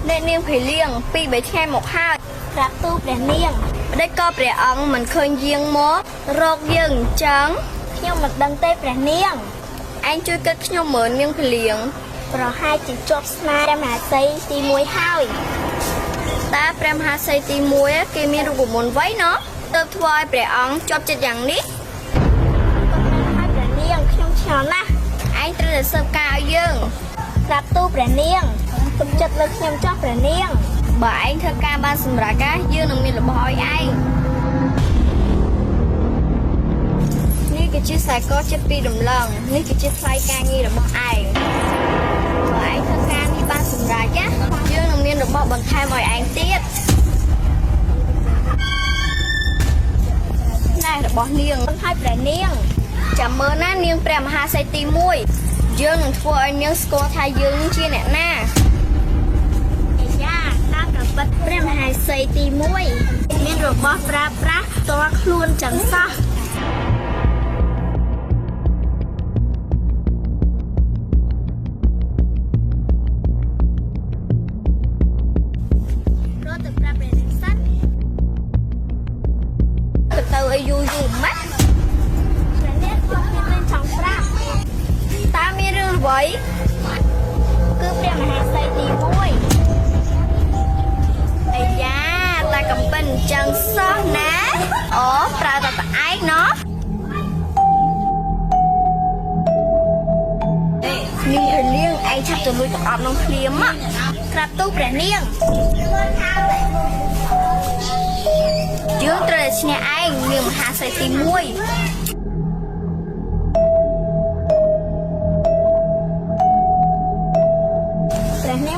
អ្នកនាងភីលៀងពី3ថ្ងៃមកហើយប្រាប់ទូព្រះនាងប្តីក៏ព្រះអង្គមិនឃើញយាងមករកយើងអញ្ចឹងខ្ញុំមិនដឹងទេព្រះនាងឯងជួយគិតខ្ញុំមើលនាងភីលៀងប្រហែលជាជាប់ស្នេហ៍ព្រះមហាសីទី1ហើយតើព្រះមហាសីទី1គេមានរូបមន្តអ្វីណោះទើបធ្វើឲ្យព្រះអង្គជាប់ចិត្តយ៉ាងនេះឲ្យព្រះនាងខ្ញុំឆ្ងល់ណាស់ឯងត្រូវតែស៊ើបការឲ្យយើងប្រាប់ទូព្រះនាងទុកចិត្តលើខ្ញុំចោះព្រះនាងបើឯងធ្វើការបានសម្រេចការយើងនឹងមានរបស់ឲ្យឯងនេះគឺជាខ្សែកចិត្តពីដំឡឹងនេះគឺជាថ្លៃការងាររបស់ឯងបើឯងធ្វើការនេះបានសម្រេចណាយើងនឹងមានរបស់បន្ថែមឲ្យឯងទៀតណែរបស់នាងឲ្យព្រះនាងចាំមើលណានាងព្រះមហាសីទី1យើងនឹងធ្វើឲ្យនាងស្គាល់ថាយើងជាអ្នកណាអាយ៉ាតាមប្រវត្តិព្រះមហាសីទី1មានរបស់ប្រើប្រាស់ផ្ទាល់ខ្លួនចឹងសោះរត់ទៅប្រាប់ព្រះនាងសិនទៅឲ្យយូរម៉ាត់ព្រះនាងគាត់មានរឿងចង់ប្រាប់តើមានរឿងអ្វីគឺព្រះមហាសីទី1អាយ៉ាតែកំពិនចឹងសោះណាអូប្រើតែឯងណោះនាងព្រះនាងឯងឆាប់ទៅលួចប្រអប់នំភ្លាមមកក្រាបទូព្រះនាងយើងត្រូវតែឈ្នះឯងនាងមហាសីទី1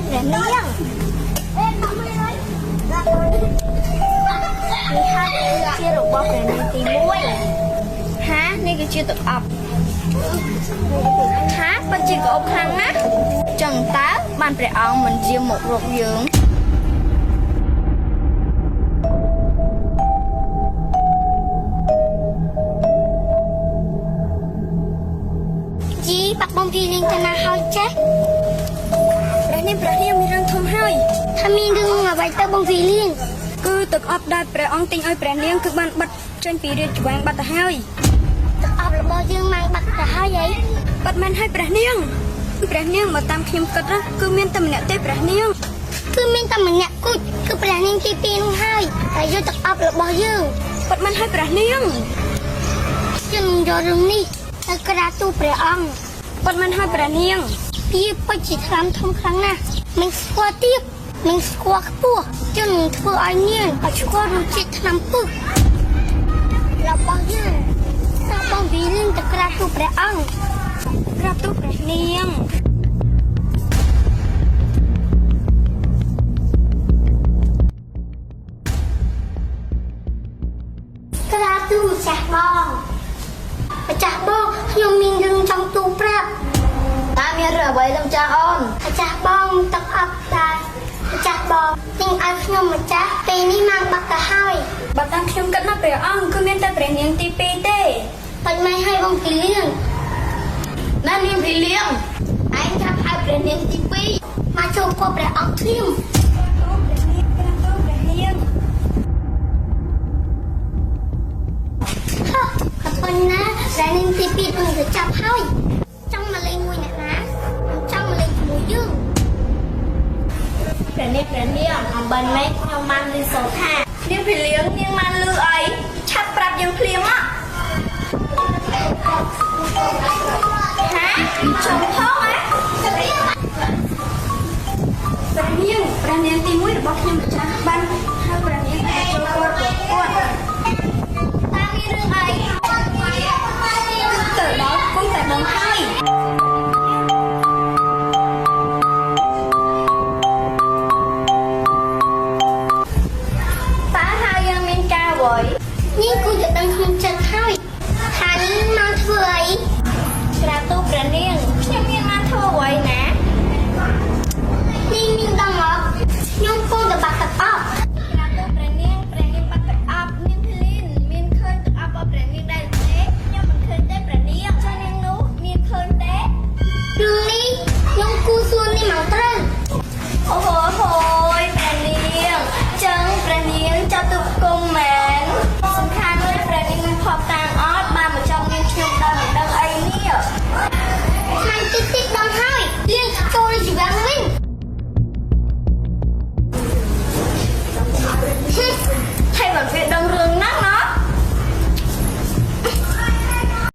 ព្រះនាងនេះហើយជារបស់ព្រះនាងទី1ហានេះគឺជាទឹកអប់ហាពិតជាក្អប់ខ្លាំងណាស់ចឹងតើបានព្រះអង្គមិនយាមមករកយើងជីបាក់បងពីនាងទៅណាហើយចេះព្រះនាងមានរឿងធំហើយថាមានរឿងអ្វីទៅបងពីនាងគឺទឹកអប់ដែលព្រះអង្គទិញឲ្យព្រះនាងគឺបានបាត់ចេញពីរាជវាំងបាត់ទៅហើយទឹកអប់របស់យើងបានបាត់ទៅហើយហីបាត់មែនហើយព្រះនាងមកតាមខ្ញុំគិតណាគឺមានតែម្នាក់ទេព្រះនាងគឺមានតែម្នាក់គូចគឺព្រះនាងទី2នោះហើយតែយកទឹកអប់របស់យើងបាត់មែនហើយព្រះនាងយើងយករឿងនេះទៅក្រាបទូលព្រះអង្គបាត់មែនហើយព្រះនាងពីពិតជាថ្លាមធំខ្លាំងណាស់មិនស្គាល់ទៀតមិនស្គាល់ខ្ពស់จึงធ្វើឲ្យនាងឲ្យស្គាល់រសជាតិថ្នាំពឹសរបស់យើងតើបងវិលទៅក្រាបទូលព្រះអង្គក្រាបទូលព្រះនាងក្រាបទូលម្ចាស់បងខ្ញុំមានរឿងចង់ទូលប្រាប់តើមានរឿងអ្វីលោកចាស់អូនម្ចាស់បងទឹកអប់តាម្ចាស់បងទិញឲ្យខ្ញុំម្ចាស់ពេលនេះមកបាត់ទៅហើយបើតាមខ្ញុំគិតណាព្រះអង្គគឺមានតែព្រះនាងទី2ទេបាច់មិនឲ្យបងភីលៀងណានាងភីលៀងឯងចាំឲ្យព្រះនាងទី2មកចូលគាល់ព្រះអង្គធៀមប៉ុន្តែព្រះនាងទី2នឹងទៅចាប់ហើយចង់មកលេងមួយអ្នកណាចង់មកលេងជាមួយយើងព្រះនាងអំបិនម៉េចខ្ញុំបានឮសូរថានាងភីលៀងនាងបានឮអីឆាប់ប្រាប់យើងភ្លាមមកហាចំផងហ៎ព្រះនាងទី1របស់ខ្ញុំម្ចាស់បានហៅព្រះនាងចូលគាត់តើមានរឿងអីទៅដល់គុំតែដឹងហើយនេះគូจะដឹងខ្ញុំចិត្តហើយថានេះមកធ្វើអីក្រាបទូលព្រះនាង